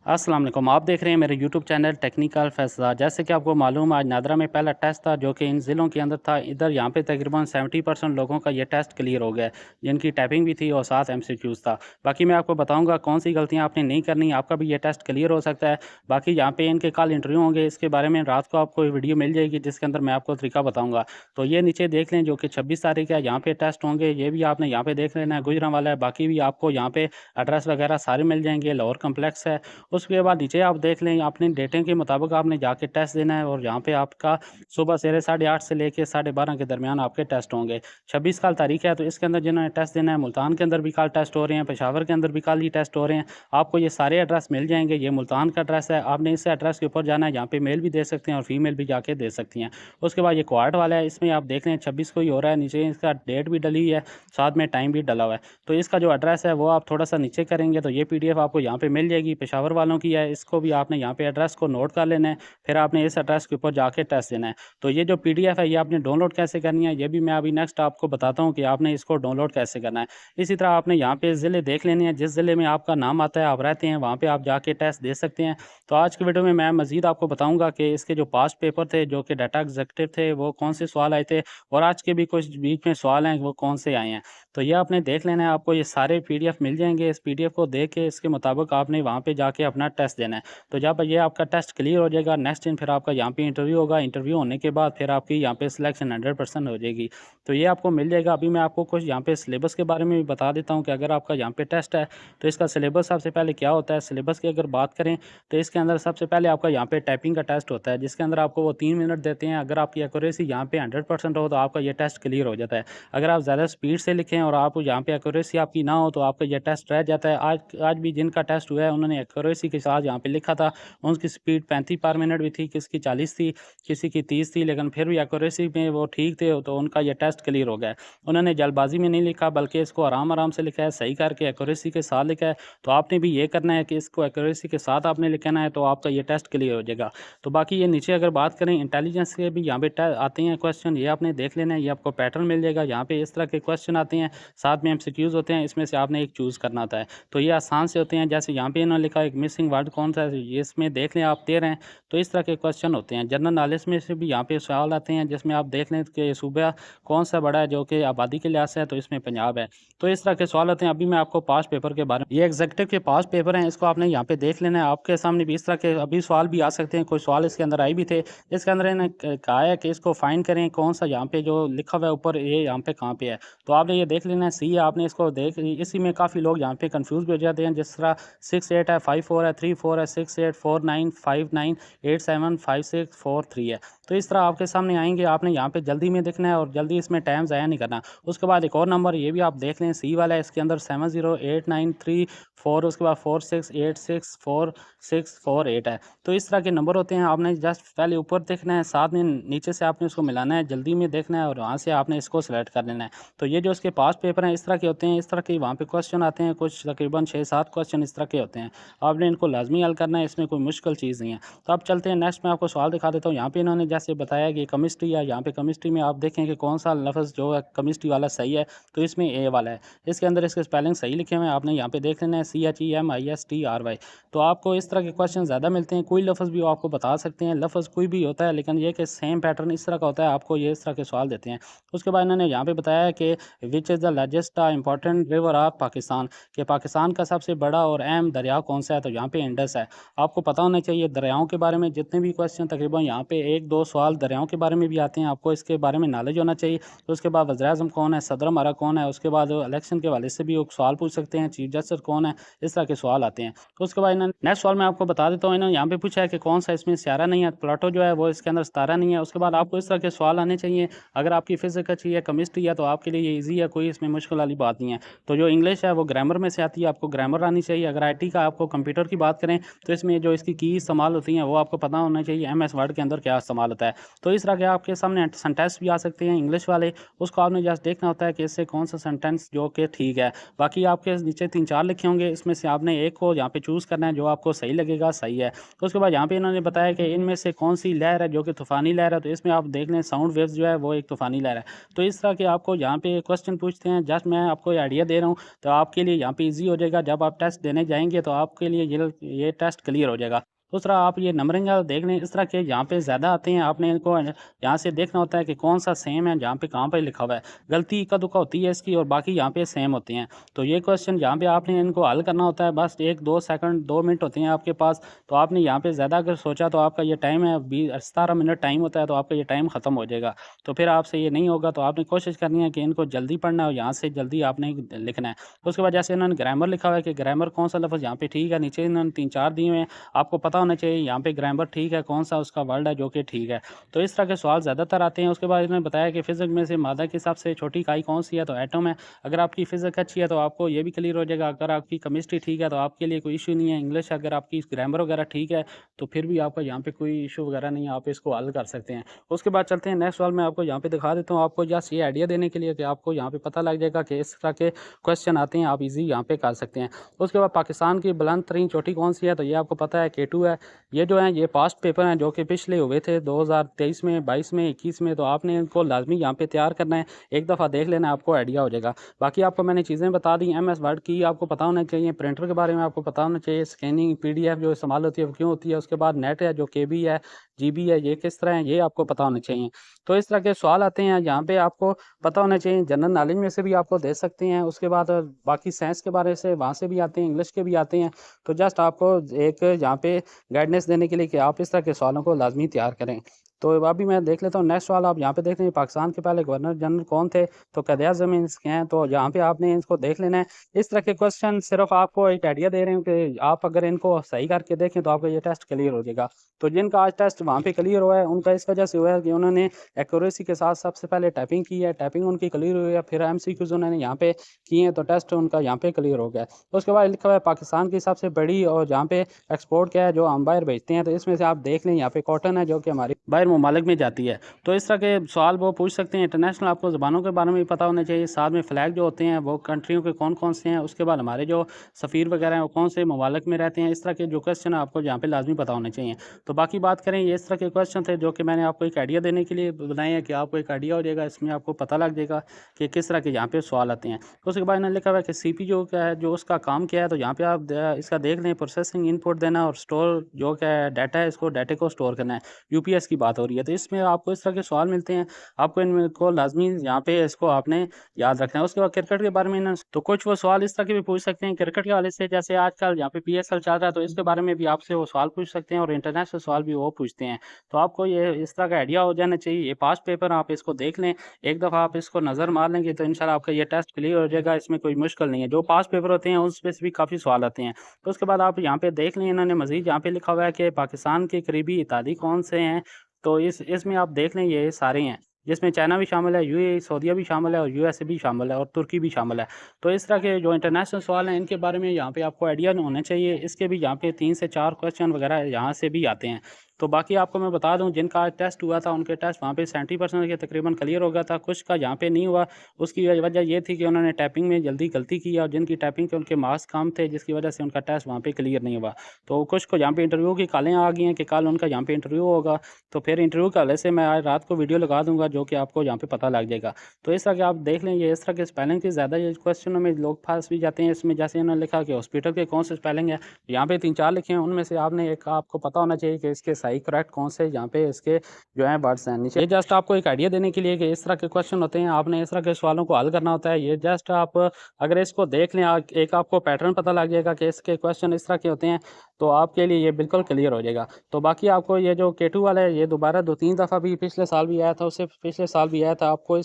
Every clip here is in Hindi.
अस्सलाम वालेकुम। आप देख रहे हैं मेरे यूट्यूब चैनल टेक्निकल फैसला। जैसे कि आपको मालूम आज नादरा में पहला टेस्ट था जो कि इन ज़िलों के अंदर था। इधर यहाँ पे तकरीबन 70% लोगों का ये टेस्ट क्लियर हो गया है, जिनकी टाइपिंग भी थी और साथ एमसीक्यूज़ था। बाकी मैं आपको बताऊंगा कौन सी गलतियाँ आपने नहीं करनी, आपका भी ये टेस्ट क्लियर हो सकता है। बाकी यहाँ पे इनके कल इंटरव्यू होंगे, इसके बारे में रात को आपको वीडियो मिल जाएगी जिसके अंदर मैं आपको तरीका बताऊँगा। तो ये नीचे देख लें जो कि 26 तारीख है, यहाँ पे टेस्ट होंगे। ये भी आपने यहाँ पे देख लेना है, गुजरांवाला है। बाकी भी आपको यहाँ पे एड्रेस वगैरह सारे मिल जाएंगे। लाहौर कम्प्लेक्स है। उसके बाद नीचे आप देख लें अपने डेटे के मुताबिक आपने जाके टेस्ट देना है और यहाँ पे आपका सुबह सवेरे 8:30 से लेके 12:30 के दरमियान आपके टेस्ट होंगे। 26 कल तारीख है, तो इसके अंदर जिन्होंने टेस्ट देना है, मुल्तान के अंदर भी कल टेस्ट हो रहे हैं, पेशावर के अंदर भी कल ही टेस्ट हो रहे हैं। आपको ये सारे एड्रेस मिल जाएंगे। ये मुल्तान का एड्रेस है, आपने इस एड्रेस के ऊपर जाना है। यहाँ पे मेल भी दे सकते हैं और फीमेल भी जाके दे सकती हैं। उसके बाद ये क्वार्ट वाला है, इसमें आप देख लें 26 को ही हो रहा है। नीचे इसका डेट भी डली है, साथ में टाइम भी डला हुआ है। तो इसका जो एड्रेस है वो आप थोड़ा सा नीचे करेंगे तो ये पीडीएफ आपको यहाँ पे मिल जाएगी। पेशावर वालों की है, इसको भी आपने यहाँ पे एड्रेस को नोट कर लेना है। फिर आपने इस एड्रेस के ऊपर जाके टेस्ट देना है। तो ये जो पीडीएफ है ये आपने डाउनलोड कैसे करनी है, ये भी मैं अभी नेक्स्ट आपको बताता हूँ कि आपने इसको डाउनलोड कैसे करना है। इसी तरह आपने यहाँ पे ज़िले देख लेने हैं, जिस ज़िले में आपका नाम आता है, आप रहते हैं, वहाँ पे आप जाके टेस्ट दे सकते हैं। तो आज की वीडियो में मैं मज़ीद आपको बताऊँगा कि इसके जो पास्ट पेपर थे जो कि डाटा एग्जीक्यूटिव थे, वो कौन से सवाल आए थे और आज के भी कुछ बीच में सवाल हैं वो कौन से आए हैं। तो ये आपने देख लेना है, आपको ये सारे पीडीएफ मिल जाएंगे। इस पीडीएफ को देख के इसके मुताबिक आपने वहाँ पे जाके अपना टेस्ट देना है। तो जब ये आपका टेस्ट क्लियर हो जाएगा, नेक्स्ट दिन फिर आपका यहाँ पे इंटरव्यू होगा। इंटरव्यू होने के बाद फिर आपकी यहाँ पे सिलेक्शन 100% हो जाएगी। तो ये आपको मिल जाएगा। अभी मैं आपको कुछ यहाँ पे सिलेबस के बारे में भी बता देता हूँ कि अगर आपका यहाँ पे टेस्ट है तो इसका सिलेबस सबसे पहले क्या होता है। सिलेबस की अगर बात करें तो इसके अंदर सबसे पहले आपका यहाँ पे टाइपिंग का टेस्ट होता है, जिसके अंदर आपको वो 3 मिनट देते हैं। अगर आपकी एक्यूरेसी यहाँ पे 100% हो तो आपका ये टेस्ट क्लियर हो जाता है। अगर आप ज़्यादा स्पीड से लिखें और आप यहाँ पे एक्यूरेसी आपकी ना हो तो आपका ये टेस्ट रह जाता है। आज भी जिनका टेस्ट हुआ है उन्होंने एक्यूरेसी के साथ यहाँ पे लिखा था, उनकी स्पीड 35 पर मिनट भी थी, किसी की 40 थी, किसी की 30 थी, लेकिन फिर भी एक्यूरेसी में वो ठीक थे तो उनका ये टेस्ट क्लियर हो गया। उन्होंने जल्दबाजी में नहीं लिखा बल्कि इसको आराम-आराम से लिखा है, सही करके एक्यूरेसी के साथ लिखा है। तो आपने भी ये करना है कि इसको एक्यूरेसी के साथ आपने लिखना है, तो आपका ये टेस्ट क्लियर हो जाएगा। तो बाकी ये नीचे अगर बात करें इंटेलिजेंस के भी यहाँ पे आते हैं क्वेश्चन, ये आपने देख लेना है। ये आपको पैटर्न मिल जाएगा, यहाँ पे इस तरह के क्वेश्चन आते हैं, साथ में एमसीक्यूज होते हैं, इसमें से आपने एक चूज़ करना होता है। तो ये आसान से होते हैं, जैसे यहाँ पे इन्होंने लिखा एक मिसिंग वर्ड कौन सा है, ये इसमें देख लें आप दे रहे हैं। तो इस तरह के क्वेश्चन होते हैं। जनरल नॉलेज में से भी यहाँ पे सवाल आते हैं, जिसमें आप देख लें कि सूबा कौन सा बड़ा है जो कि आबादी के लिहाज से है, तो इसमें पंजाब है। तो इस तरह के सवाल होते हैं। अभी मैं आपको पास्ट पेपर के बारे में, ये एग्जीक्यूटिव के पास्ट पेपर हैं, इसको आपने यहाँ पे देख लेना है। आपके सामने भी इस तरह के अभी सवाल भी आ सकते हैं, कुछ सवाल इसके अंदर आए भी थे। इसके अंदर इन्होंने कहा है कि इसको फाइंड करें कौन सा यहाँ पे जो लिखा हुआ है ऊपर, ये यहाँ पे कहाँ पे है। तो आपने ये देख लेना है, सी है, आपने इसको देख, इसी में काफ़ी लोग यहाँ पे कंफ्यूज भी हो जाते हैं। जिस तरह 6 8 है, 5 4 है, 3 4 है, 6 8 4 9 5 9 8 7 5 6 4 3 है। तो इस तरह आपके सामने आएंगे, आपने यहाँ पे जल्दी में देखना है और जल्दी इसमें टाइम ज़ाया नहीं करना। उसके बाद एक और नंबर ये भी आप देख लें, सी वाला है, इसके अंदर 70893 4, उसके बाद 46864648 है। तो इस तरह के नंबर होते हैं। आपने जस्ट पहले ऊपर देखना है, साथ में नीचे से आपने इसको मिलाना है, जल्दी में देखना है और वहाँ से आपने इसको सेलेक्ट कर लेना है। तो ये जो इसके पास्ट पेपर हैं इस तरह के होते हैं, इस तरह के वहाँ पे क्वेश्चन आते हैं, कुछ तकरीबन 6 7 क्वेश्चन इस तरह के होते हैं। आपने इनको लाजमी हल करना है, इसमें कोई मुश्किल चीज़ नहीं है। तो अब चलते हैं नेक्स्ट, मैं आपको सवाल दिखा देता हूँ। यहाँ पे इन्होंने जैसे बताया कि केमिस्ट्री है, यहाँ पे केमिस्ट्री में आप देखें कि कौन सा लफ्ज़ जो है केमिस्ट्री वाला सही है, तो इसमें ए वाला है। इसके अंदर इसके स्पेलिंग सही लिखे हुए हैं, आपने यहाँ पे देख लेना है, CHEMISTRY। तो आपको इस तरह के क्वेश्चन ज़्यादा मिलते हैं। कोई लफ्ज़ भी वो आपको बता सकते हैं, लफ्ज़ कोई भी होता है, लेकिन ये कि सेम पैटर्न इस तरह का होता है, आपको ये इस तरह के सवाल देते हैं। उसके बाद इन्होंने यहाँ पे बताया कि which is the largest important river of Pakistan, कि पाकिस्तान का सबसे बड़ा और अहम दरिया कौन सा है, तो यहाँ पे इंडस है। आपको पता होना चाहिए दरियाओं के बारे में, जितने भी क्वेश्चन तकरीबन यहाँ पे 1 2 सवाल दरियाओं के बारे में भी आते हैं, आपको इसके बारे में नॉलेज होना चाहिए। तो उसके बाद वज़ीर-ए-आज़म कौन है, सदर हमारा कौन है, उसके बाद इलेक्शन के हवाले से भी वो सवाल पूछ सकते हैं, चीफ जस्टिस कौन है, इस तरह के सवाल आते हैं। तो उसके बाद इन्होंने नेक्स्ट सवाल मैं आपको बता देता हूँ, इन्होंने यहाँ पे पूछा है कि कौन सा इसमें सितारा नहीं है, प्लूटो जो है वो इसके अंदर सितारा नहीं है। उसके बाद आपको इस तरह के सवाल आने चाहिए। अगर आपकी फिजिक्स अच्छी है, केमिस्ट्री है, तो आपके लिए ये ईजी है, कोई इसमें मुश्किल वाली बात नहीं है। तो जो इंग्लिश है वो ग्रामर में से आती है, आपको ग्रामर आनी चाहिए। अगर आईटी का आपको कंप्यूटर की बात करें तो इसमें जो इसकी की इस्तेमाल होती हैं वो आपको पता होना चाहिए, एमएस वर्ड के अंदर क्या इस्तेमाल होता है। तो इस तरह के आपके सामने सेंटेंस भी आ सकते हैं इंग्लिश वाले, उसको आपने जस्ट देखना होता है कि इससे कौन सा सेंटेंस जो कि ठीक है। बाकी आपके नीचे 3 4 लिखे होंगे, इसमें से आपने एक को यहाँ पे चूज़ करना है, जो आपको सही लगेगा सही है। तो उसके बाद यहाँ पे इन्होंने बताया कि इनमें से कौन सी लहर है जो कि तूफ़ानी लहर है, तो इसमें आप देख लें साउंड वेव्स जो है वो एक तूफ़ानी लहर है। तो इस तरह के आपको यहाँ पे क्वेश्चन पूछते हैं, जस्ट मैं आपको आइडिया दे रहा हूँ, तो आपके लिए यहाँ पे ईजी हो जाएगा। जब आप टेस्ट देने जाएंगे तो आपके लिए ये टेस्ट क्लियर हो जाएगा। दूसरा आप ये नंबरिंग देख लें, इस तरह के यहाँ पे ज़्यादा आते हैं, आपने इनको यहाँ से देखना होता है कि कौन सा सेम है, जहाँ पे कहाँ पे लिखा हुआ है। गलती इक्का दुक्का होती है इसकी और बाकी यहाँ पे सेम होते हैं। तो ये क्वेश्चन यहाँ पे आपने इनको हल करना होता है, बस 1-2 सेकंड 2 मिनट होते हैं आपके पास। तो आपने यहाँ पे ज़्यादा अगर सोचा तो आपका ये टाइम है 17 मिनट टाइम होता है, तो आपका ये टाइम ख़त्म हो जाएगा। तो फिर आपसे ये नहीं होगा, तो आपने कोशिश करनी है कि इनको जल्दी पढ़ना है और यहाँ से जल्दी आपने लिखना है। उसके बाद जैसे इन्होंने ग्रामर लिखा हुआ है कि ग्रामर कौन सा लफ्ज़ यहाँ पे ठीक है, नीचे इन्होंने 3-4 दिए हुए हैं, आपको पता होना चाहिए यहाँ पे ग्रामर ठीक है, कौन सा उसका वर्ड है जो कि ठीक है। तो इस तरह के सवाल ज़्यादातर आते हैं। उसके बाद इन्होंने बताया कि फ़िज़िक्स में से मादा की सबसे छोटी इकाई कौन-सी है, तो एटम है। अगर आपकी फ़िज़िक्स अच्छी है तो आपको ये भी क्लियर हो जाएगा। अगर आपकी केमिस्ट्री ठीक है तो आपके लिए कोई इश्यू नहीं है। इंग्लिश अगर आपकी ग्रामर वगैरह ठीक है तो फिर भी आपका यहाँ पे कोई इश्यू वगैरह नहीं है, आप इसको हल कर सकते हैं। उसके बाद चलते हैं नेक्स्ट सवाल मैं आपको यहाँ पे दिखा देता हूँ, आपको जस्ट ये आइडिया देने के लिए कि आपको यहाँ पे पता लग जाएगा कि इस तरह के क्वेश्चन आते हैं, आप ईज़ी यहाँ पे कर सकते हैं। उसके बाद पाकिस्तान की बुलंद तरीन चोटी कौन-सी है, तो ये आपको पता है K2 है। ये जो है ये पास्ट पेपर हैं जो कि पिछले हुए थे 2023 में, 22 में, 21 में, तो आपने इनको लाज़मी यहाँ पे तैयार करना है। एक दफ़ा देख लेना, आपको आइडिया हो जाएगा। बाकी आपको मैंने चीज़ें बता दी, एमएस वर्ड की आपको पता होना चाहिए, प्रिंटर के बारे में आपको पता होना चाहिए, स्कैनिंग पीडीएफ जो इस्तेमाल होती है वो क्यों होती है, उसके बाद नेट है जो केबी है, जीबी है, ये किस तरह है, ये आपको पता होना चाहिए। तो इस तरह के सवाल आते हैं, यहाँ पे आपको पता होना चाहिए। जनरल नॉलेज में से भी आपको दे सकते हैं, उसके बाद बाकी साइंस के बारे से वहाँ से भी आते हैं, इंग्लिश के भी आते हैं। तो जस्ट आपको एक यहाँ पे गाइडेंस देने के लिए कि आप इस तरह के सवालों को लाज़मी तैयार करें। तो अभी मैं देख लेता हूँ नेक्स्ट सवाल, आप यहाँ पे देख रहे हैं पाकिस्तान के पहले गवर्नर जनरल कौन थे, तो क़ायद-ए-आज़म इसके हैं। तो यहाँ पे आपने इसको देख लेना है। इस तरह के क्वेश्चन सिर्फ आपको एक आइडिया दे रहे हैं कि आप अगर इनको सही करके देखें तो आपका ये टेस्ट क्लियर हो जाएगा। तो जिनका आज टेस्ट वहाँ पे क्लियर हुआ है, उनका इस वजह से हुआ है कि उन्होंने एक्यूरेसी के साथ सबसे पहले टाइपिंग की है, टाइपिंग उनकी क्लियर हुई है, फिर एमसीक्यूज़ उन्होंने यहाँ पे किए हैं, तो टेस्ट उनका यहाँ पे क्लियर हो गया है। तो उसके बाद लिखा हुआ है पाकिस्तान की सबसे बड़ी और जहाँ पे एक्सपोर्ट क्या है जो हम बाहर भेजते हैं, तो इसमें से आप देख लें यहाँ पे कॉटन है जो कि हमारी बाहर ममालिक में जाती है। तो इस तरह के सवाल वो पूछ सकते हैं। इंटरनेशनल आपको ज़बानों के बारे में भी पता होना चाहिए, साथ में फ्लैग जो होते हैं वो कंट्रियों के कौन-कौन से हैं, उसके बाद हमारे जो सफ़ीर वगैरह हैं वो कौन से ममालिक में रहते हैं। इस तरह के जो क्वेश्चन है आपको यहाँ पे लाज़मी पता होने चाहिए। तो बाकी बात करें, ये इस तरह के क्वेश्चन थे जो कि मैंने आपको एक आइडिया देने के लिए बनाए हैं कि आपको एक आइडिया हो जाएगा, इसमें आपको पता लग जाएगा कि किस तरह के यहाँ पे सवाल आते हैं। तो उसके बाद इन्होंने लिखा हुआ है कि सीपीयू क्या है, जो उसका काम क्या है, तो यहाँ पे आप इसका देख लें, प्रोसेसिंग इनपुट देना और स्टोर जो क्या है डाटा है, इसको डाटे को स्टोर करना है। यूपीएस की बात हो रही है, तो इसमें आपको इस तरह के सवाल मिलते हैं, आपको इनको लाज़मी यहाँ पे इसको आपने याद रखना है। उसके बाद क्रिकेट के बारे में इन्होंने तो कुछ वो सवाल इस तरह के भी पूछ सकते हैं क्रिकेट के हवाले से, जैसे आजकल यहाँ पे पीएसएल चल रहा है, तो इसके बारे में भी आपसे वो सवाल पूछ सकते हैं और इंटरनेशनल सवाल भी वो पूछते हैं। तो आपको ये इस तरह का आइडिया हो जाना चाहिए। ये पास्ट पेपर आप इसको देख लें, एक दफ़ा आप इसको नज़र मार लेंगे तो इंशाल्लाह आपका ये टेस्ट क्लियर हो जाएगा, इसमें कोई मुश्किल नहीं है। जो पास्ट पेपर होते हैं उसमें से भी काफ़ी सवाल आते हैं। तो उसके बाद आप यहाँ पे देख लें, इन्होंने मज़ीद यहाँ पे लिखा हुआ है कि पाकिस्तान के करीबी इत्तेहादी कौन से हैं, तो इसमें आप देख लें ये सारे हैं, जिसमें चाइना भी शामिल है, यूएई, सऊदीया भी शामिल है और यूएसए भी शामिल है और तुर्की भी शामिल है। तो इस तरह के जो इंटरनेशनल सवाल हैं इनके बारे में यहाँ पे आपको आइडिया होना चाहिए। इसके भी यहाँ पे 3 से 4 क्वेश्चन वगैरह यहाँ से भी आते हैं। तो बाकी आपको मैं बता दूं, जिनका आज टेस्ट हुआ था उनके टेस्ट वहाँ पे 70% के तकरीबन क्लियर हो गया था। कुछ का यहाँ पे नहीं हुआ, उसकी वजह ये थी कि उन्होंने टाइपिंग में जल्दी गलती की और जिनकी टाइपिंग के उनके मार्क्स कम थे, जिसकी वजह से उनका टेस्ट वहाँ पे क्लियर नहीं हुआ। तो कुछ को यहाँ पे इंटरव्यू की कॉलें आ गई हैं कि कल उनका यहाँ पे इंटरव्यू होगा, तो फिर इंटरव्यू के हवाले से मैं आज रात को वीडियो लगा दूंगा जो कि आपको यहाँ पे पता लग जाएगा। तो इस तरह के आप देख लें, ये इस तरह के स्पेलिंग की ज़्यादा ये क्वेश्चनों में लोग फंस भी जाते हैं। इसमें जैसे इन्होंने लिखा कि हॉस्पिटल के कौन से स्पेलिंग है, यहाँ पे 3-4 लिखे हैं, उनमें से आपने एक आपको पता होना चाहिए कि इसके सही करेक्ट कौन से यहाँ पे इसके जो है वर्ड्स हैं नीचे। ये जस्ट आपको एक आइडिया देने के लिए कि इस तरह के क्वेश्चन होते हैं, आपने इस तरह के सवालों को हल करना होता है। ये जस्ट आप अगर इसको देख लें, एक आपको पैटर्न पता लग जाएगा कि इसके क्वेश्चन इस तरह के होते हैं, तो आपके लिए ये बिल्कुल क्लियर हो जाएगा। तो बाकी आपको ये जो K2 वाला है, ये दोबारा 2-3 दफ़ा भी पिछले साल भी आया था, उससे पिछले साल भी आया था। आपको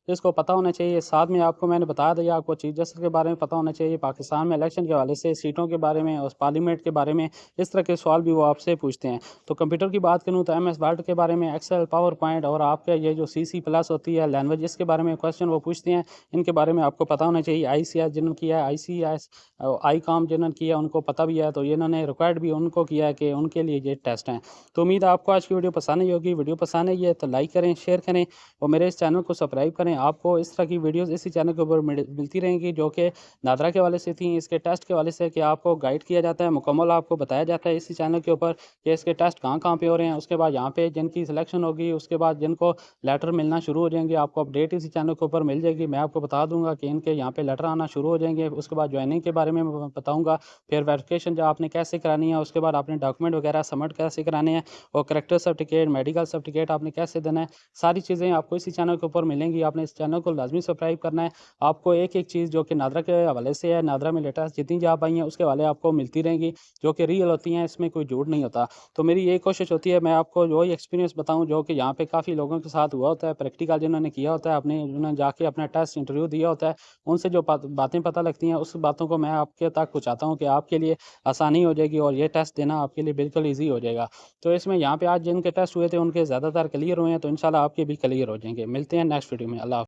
इसको पता होना चाहिए। साथ में आपको मैंने बता दिया, आपको चीफ जस्टिस के बारे में पता होना चाहिए, पाकिस्तान में इलेक्शन के हवाले से, सीटों के बारे में और पार्लियामेंट के बारे में, इस तरह के सवाल भी वो आपसे पूछते हैं। तो कंप्यूटर की बात करूँ तो MS वर्ड के बारे में, एक्सेल, पावर पॉइंट और आपका ये जो CC+ होती है लैंग्वेज, इसके बारे में क्वेश्चन वो पूछते हैं। इनके बारे में आपको पता होना चाहिए। ICS जिन्होंने किया है, ICS ICOM जिन्होंने किया उनको पता भी है, तो इन्होंने रिक्वायर्ड भी उनको किया है कि उनके लिए ये टेस्ट हैं। तो उम्मीद है आपको आज की वीडियो पसंद आई होगी। वीडियो पसंद आई है तो लाइक करें, शेयर करें और मेरे इस चैनल को सब्सक्राइब करें। आपको इस तरह की वीडियोस इसी चैनल के ऊपर मिलती रहेंगी जो कि नादरा के हवाले से थी, इसके टेस्ट के हवाले से, कि आपको गाइड किया जाता है, मुकम्मल आपको बताया जाता है इसी चैनल के ऊपर कि इसके टेस्ट टेस्ट कहाँ-कहाँ पे हो रहे हैं, उसके बाद यहाँ पे जिनकी सिलेक्शन होगी, उसके बाद जिनको लेटर मिलना शुरू हो जाएँगे, आपको अपडेट इसी चैनल के ऊपर मिल जाएगी। मैं आपको बता दूँगा कि इनके यहाँ पे लेटर आना शुरू हो जाएँगे, उसके बाद जॉइनिंग के बारे में मैं बताऊँगा, फिर वेरिफिकेशन जो आपने कैसे करानी है, उसके बाद आपने डॉक्यूमेंट वगैरह सबमिट कैसे कराने हैं और करैक्टर सर्टिफिकेट, मेडिकल सर्टिफिकेट आपने कैसे देना है, सारी चीज़ें आपको इसी चैनल के ऊपर मिलेंगी। आपने इस चैनल को लाज़मी सब्सक्राइब करना है। आपको एक-एक चीज़ जो कि नादरा के हवाले से है, नादरा में लेटेस्ट जितनी जॉब आई हैं, उसके हवाले आपको मिलती रहेंगी, जो कि रियल होती हैं, इसमें कोई झूठ नहीं होता। तो मेरी यही कोशिश होती है, मैं आपको वही एक्सपीरियंस बताऊँ जो कि यहाँ पे काफ़ी लोगों के साथ हुआ होता है, प्रैक्टिकल जिन्होंने किया होता है, अपने जिन्होंने जाके अपना टेस्ट इंटरव्यू दिया होता है, उनसे जो बातें पता लगती हैं, उस बातों को मैं आपके तक पहुँचाता हूँ कि आपके लिए आसानी हो जाएगी और ये टेस्ट देना आपके लिए बिल्कुल ईज़ी हो जाएगा। तो इसमें यहाँ पे आज जिनके टेस्ट हुए थे, उनके ज़्यादातर क्लियर हुए हैं, तो इंशाल्लाह आपके भी क्लियर हो जाएँगे। मिलते हैं नेक्स्ट वीडियो में। अल्लाह